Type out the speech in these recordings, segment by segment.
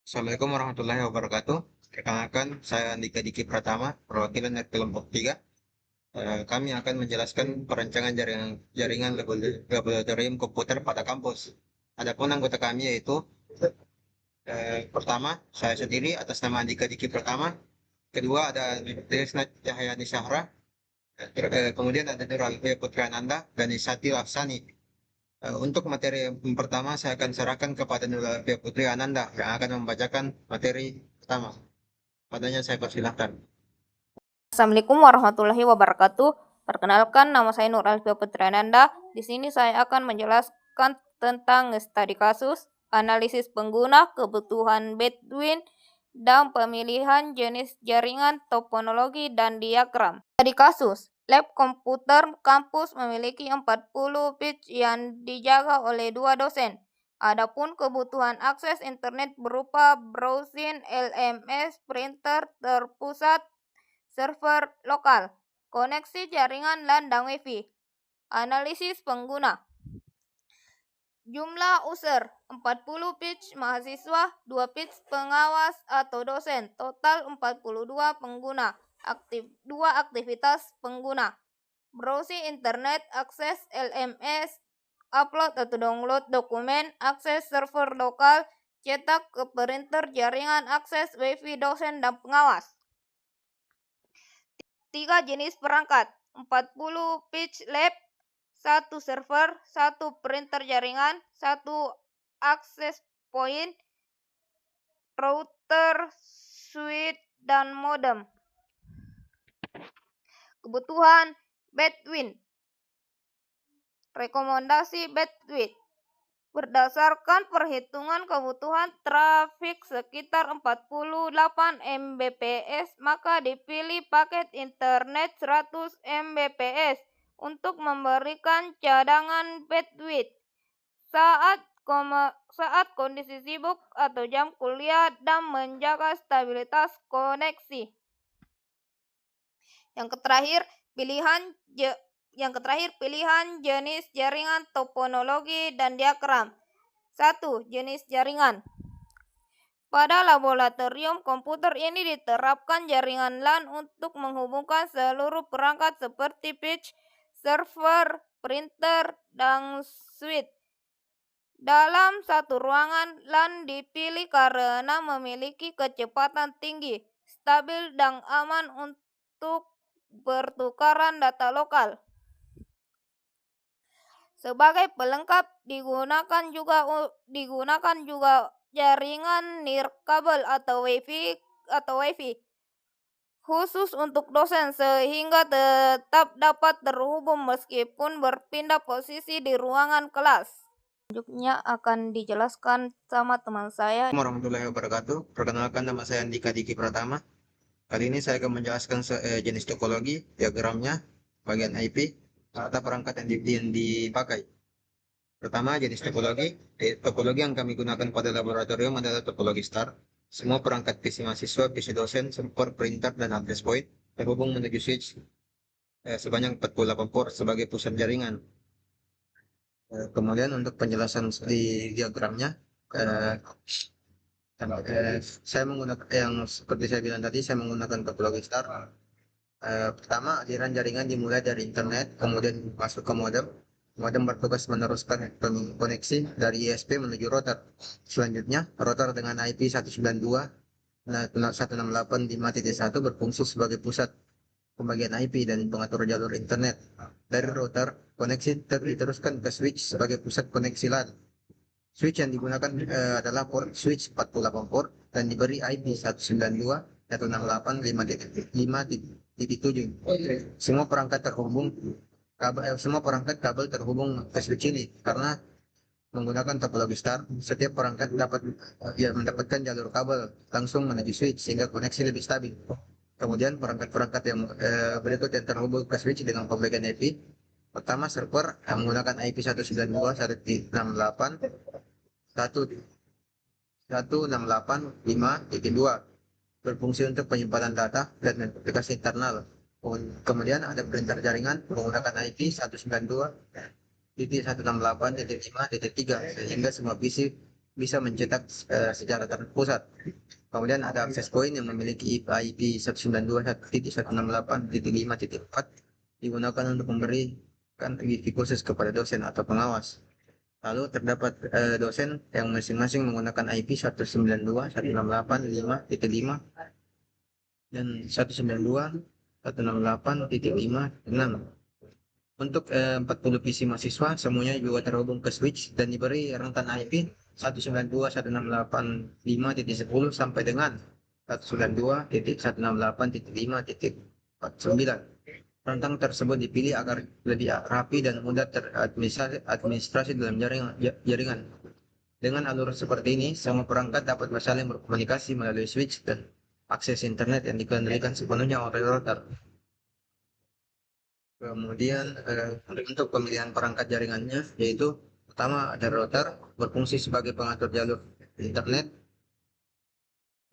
Assalamualaikum warahmatullahi wabarakatuh. Perkenalkan, saya Andika Diki Pratama, perwakilan dari kelompok 3. Kami akan menjelaskan perancangan jaringan laboratorium komputer pada kampus. Adapun anggota kami yaitu pertama, saya sendiri atas nama Andika Diki Pratama. Kedua ada Desna Cahyani Syahra. Kemudian ada Nurul Putri Ananda dan Isati Laksani. Untuk materi yang pertama, saya akan serahkan kepada Nurul Putri Ananda yang akan membacakan materi pertama. Padanya saya persilahkan. Assalamualaikum warahmatullahi wabarakatuh. Perkenalkan, nama saya Nur Alfia Putrananda. Di sini saya akan menjelaskan tentang studi kasus, analisis pengguna, kebutuhan bandwidth, dan pemilihan jenis jaringan, topologi, dan diagram. Studi kasus, lab komputer kampus memiliki 40 pitch yang dijaga oleh 2 dosen. Adapun kebutuhan akses internet berupa browsing, LMS, printer terpusat, server lokal, koneksi jaringan LAN dan WiFi. Analisis pengguna. Jumlah user 40 pitch mahasiswa, 2 pitch pengawas atau dosen, total 42 pengguna. 2 aktivitas pengguna. Browsing internet, akses LMS, upload atau download dokumen, akses server lokal, cetak ke printer jaringan, akses WiFi dosen dan pengawas. 3 jenis perangkat, 40 pitch lab, 1 server, 1 printer jaringan, 1 access point, router, switch, dan modem. Kebutuhan bandwidth. Rekomendasi bandwidth. Berdasarkan perhitungan kebutuhan trafik sekitar 48 Mbps, maka dipilih paket internet 100 Mbps untuk memberikan cadangan bandwidth saat kondisi sibuk atau jam kuliah dan menjaga stabilitas koneksi. Yang terakhir, pilihan jenis jaringan, topologi, dan diagram. 1. Jenis jaringan. Pada laboratorium komputer ini diterapkan jaringan LAN untuk menghubungkan seluruh perangkat seperti pitch, server, printer, dan switch. Dalam satu ruangan, LAN dipilih karena memiliki kecepatan tinggi, stabil, dan aman untuk pertukaran data lokal. Sebagai pelengkap digunakan juga jaringan nirkabel atau WiFi khusus untuk dosen sehingga tetap dapat terhubung meskipun berpindah posisi di ruangan kelas. Selanjutnya akan dijelaskan sama teman saya. Warahmatullahi wabarakatuh. Perkenalkan, nama saya Andika Diki Pratama. Kali ini saya akan menjelaskan jenis topologi, diagramnya, bagian IP, serta perangkat yang dipakai. Pertama, jenis topologi. Topologi yang kami gunakan pada laboratorium adalah topologi STAR. Semua perangkat PC mahasiswa, PC dosen, server, printer, dan access point terhubung menuju switch sebanyak 48 port sebagai pusat jaringan. Kemudian untuk penjelasan di diagramnya, saya menggunakan yang seperti saya bilang tadi, saya menggunakan topologi STAR. Pertama, aliran jaringan dimulai dari internet, kemudian masuk ke modem. Modem bertugas meneruskan koneksi dari ISP menuju router. Selanjutnya, router dengan IP 192.168.5.1 berfungsi sebagai pusat pembagian IP dan pengatur jalur internet. Dari router, koneksi diteruskan ke switch sebagai pusat koneksi LAN. Switch yang digunakan adalah port switch 48 port dan diberi IP 192.168.5.7. Semua perangkat kabel terhubung ke switch ini karena menggunakan topologi STAR. Setiap perangkat dapat mendapatkan jalur kabel langsung menuju switch sehingga koneksi lebih stabil. Kemudian perangkat-perangkat yang berikut yang terhubung ke switch dengan pembagian IP. Pertama, server yang menggunakan IP 192.168.5.2 berfungsi untuk penyimpanan data dan aplikasi internal. Kemudian ada printer jaringan menggunakan IP 192.168.5.3 sehingga semua PC bisa mencetak secara terpusat. Kemudian ada access point yang memiliki IP 192.168.5.4 digunakan untuk memberikan wifi khusus kepada dosen atau pengawas. Lalu terdapat dosen yang masing-masing menggunakan IP 192.168.5.5 dan 192.168.5.6. Untuk 40 PC mahasiswa, semuanya juga terhubung ke switch dan diberi rentan IP 192.168.5.10 sampai dengan 192.168.5.49. Rentang tersebut dipilih agar lebih rapi dan mudah teradministrasi dalam jaringan. Dengan alur seperti ini, semua perangkat dapat saling berkomunikasi melalui switch dan akses internet yang dikendalikan sepenuhnya oleh router. Kemudian untuk pemilihan perangkat jaringannya, yaitu pertama ada router berfungsi sebagai pengatur jalur internet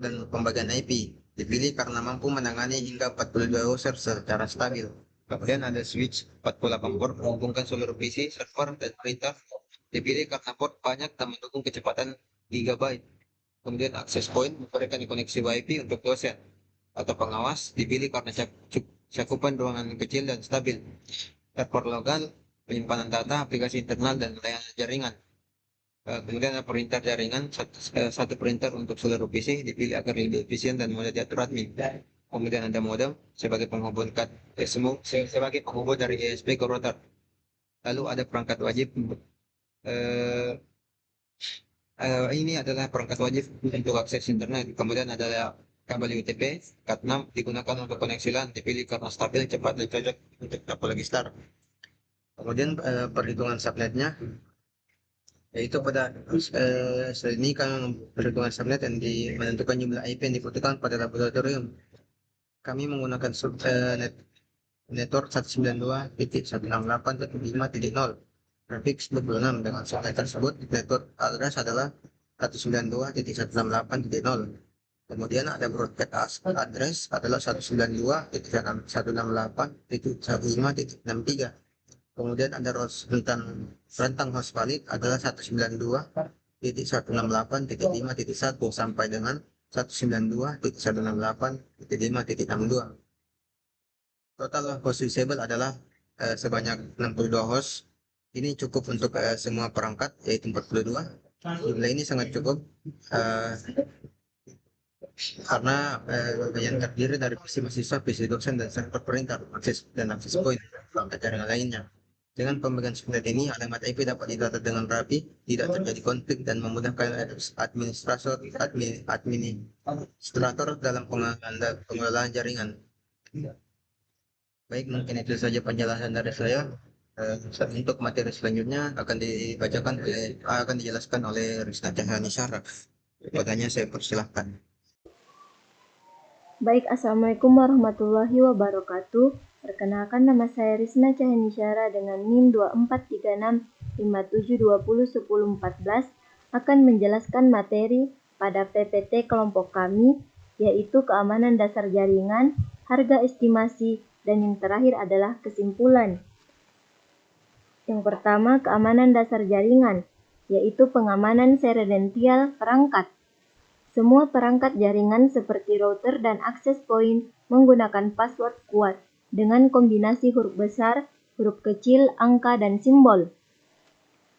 dan pembagian IP. Dipilih karena mampu menangani hingga 42 user secara stabil. Kemudian ada switch 48 port menghubungkan seluruh PC, server, dan printer. Dipilih karena port banyak dan mendukung kecepatan gigabyte. Kemudian access point memberikan koneksi WiFi untuk dosen atau pengawas. Dipilih karena cakupan ruangan kecil dan stabil. Server lokal, penyimpanan data, aplikasi internal, dan layanan jaringan. Kemudian ada printer jaringan, satu printer untuk seluruh PC dipilih agar lebih efisien dan mudah diatur admin. Kemudian ada modem sebagai penghubung sebagai penghubung dari ESP ke router. Lalu ada perangkat wajib. Ini adalah perangkat wajib untuk akses internet. Kemudian ada kabel UTP Cat6 digunakan untuk koneksi LAN, dipilih karena stabil, cepat, dan cocok untuk topologi star. Kemudian perhitungan subnetnya, yaitu pada slide ini kami perhitungan subnet yang menentukan jumlah IP yang dibutuhkan pada laboratorium. Kami menggunakan network 192.168.5.0 prefix 26 dengan subnet tersebut. Network address adalah 192.168.0. Kemudian ada broadcast address adalah 192.168.15.63. Kemudian ada rentang host valid adalah 192.168.5.1 sampai dengan 192.168.5.62. Total host usable adalah sebanyak 62 host. Ini cukup untuk semua perangkat, yaitu 42. Jumlah ini sangat cukup karena yang terdiri dari PC mahasiswa, PC dosen, dan server printer, akses point, perangkat jaringan lainnya. Dengan pembagian subnet ini, alamat IP dapat ditata dengan rapi, tidak terjadi konflik, dan memudahkan administrator dalam pengelolaan jaringan. Baik, mungkin itu saja penjelasan dari saya. Untuk materi selanjutnya akan dijelaskan oleh Risna Cahyanisara. Kepadanya saya persilahkan. Baik, Assalamualaikum warahmatullahi wabarakatuh. Perkenalkan, nama saya Risna Cahyanisara dengan NIM 243657201014 akan menjelaskan materi pada PPT kelompok kami, yaitu keamanan dasar jaringan, harga estimasi, dan yang terakhir adalah kesimpulan. Yang pertama, keamanan dasar jaringan, yaitu pengamanan seredential perangkat. Semua perangkat jaringan seperti router dan access point menggunakan password kuat dengan kombinasi huruf besar, huruf kecil, angka, dan simbol.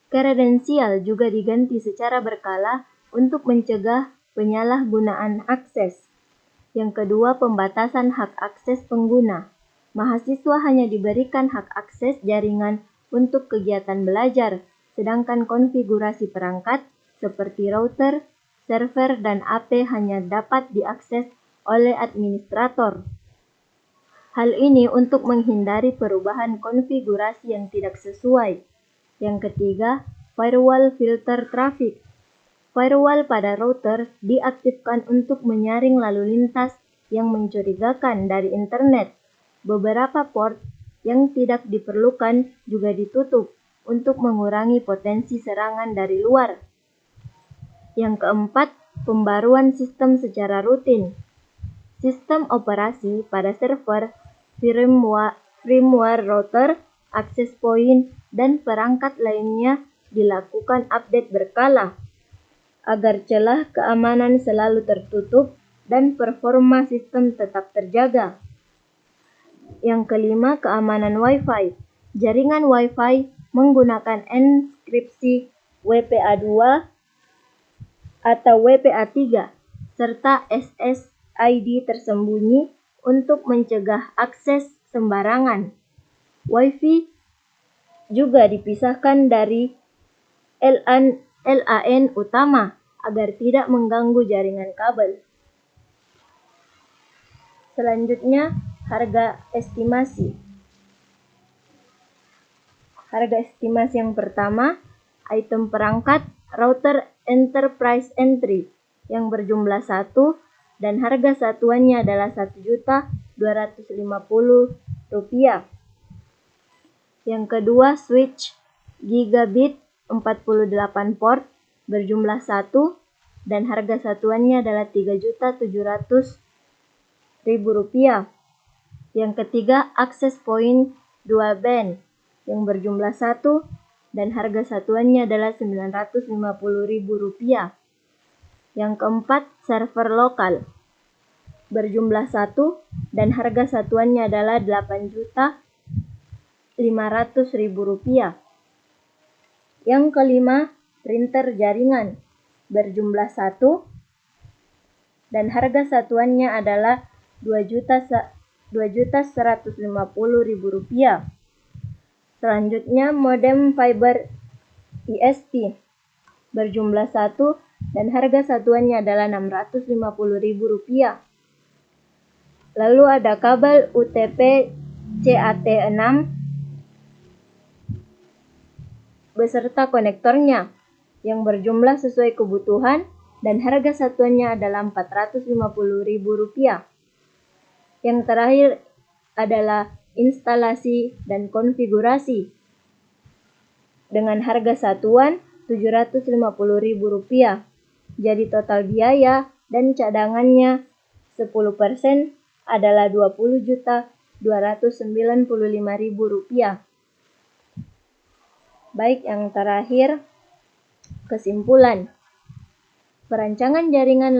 Kredensial juga diganti secara berkala untuk mencegah penyalahgunaan akses. Yang kedua, pembatasan hak akses pengguna. Mahasiswa hanya diberikan hak akses jaringan untuk kegiatan belajar, sedangkan konfigurasi perangkat seperti router, server, dan AP hanya dapat diakses oleh administrator. Hal ini untuk menghindari perubahan konfigurasi yang tidak sesuai. Yang ketiga, firewall filter traffic. Firewall pada router diaktifkan untuk menyaring lalu lintas yang mencurigakan dari internet. Beberapa port yang tidak diperlukan juga ditutup untuk mengurangi potensi serangan dari luar. Yang keempat, pembaruan sistem secara rutin. Sistem operasi pada server, firmware router, access point, dan perangkat lainnya dilakukan update berkala. agar celah keamanan selalu tertutup dan performa sistem tetap terjaga. Yang kelima, keamanan Wi-Fi. Jaringan Wi-Fi menggunakan enkripsi WPA2 atau WPA3 serta SSID tersembunyi untuk mencegah akses sembarangan. Wi-Fi juga dipisahkan dari LAN utama agar tidak mengganggu jaringan kabel. Selanjutnya, harga estimasi. Harga estimasi yang pertama, item perangkat router enterprise entry yang berjumlah 1 dan harga satuannya adalah Rp1.250. Yang kedua, switch gigabit 48 port berjumlah 1 dan harga satuannya adalah Rp3.700.000. Yang ketiga, access point dual band yang berjumlah 1 dan harga satuannya adalah Rp950.000. Yang keempat, server lokal berjumlah 1 dan harga satuannya adalah Rp8.500.000. Yang kelima, printer jaringan berjumlah 1 dan harga satuannya adalah Rp2.150.000. Selanjutnya, modem fiber ISP berjumlah 1 dan harga satuannya adalah Rp650.000. Lalu ada kabel UTP CAT6 beserta konektornya yang berjumlah sesuai kebutuhan dan harga satuannya adalah Rp450.000. Yang terakhir adalah instalasi dan konfigurasi dengan harga satuan Rp750.000. Jadi total biaya dan cadangannya 10% adalah Rp20.295.000. Baik, yang terakhir, kesimpulan. Perancangan jaringan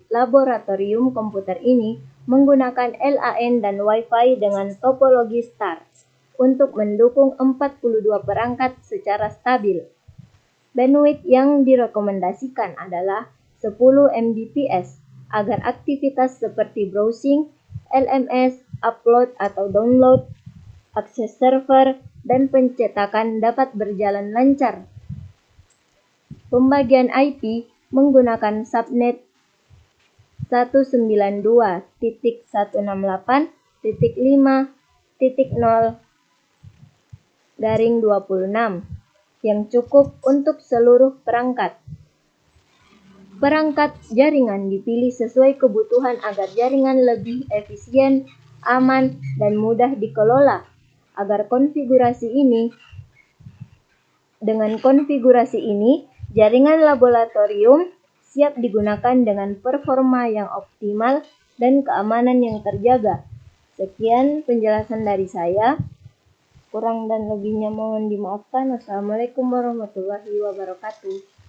laboratorium komputer ini menggunakan LAN dan Wi-Fi dengan topologi STAR untuk mendukung 42 perangkat secara stabil. Bandwidth yang direkomendasikan adalah 10 Mbps agar aktivitas seperti browsing, LMS, upload atau download, akses server, dan pencetakan dapat berjalan lancar. Pembagian IP menggunakan subnet 192.168.5.0/26 yang cukup untuk seluruh perangkat. Perangkat jaringan dipilih sesuai kebutuhan agar jaringan lebih efisien, aman, dan mudah dikelola. Dengan konfigurasi ini, jaringan laboratorium siap digunakan dengan performa yang optimal dan keamanan yang terjaga. Sekian penjelasan dari saya. Kurang dan lebihnya mohon dimaafkan. Wassalamualaikum warahmatullahi wabarakatuh.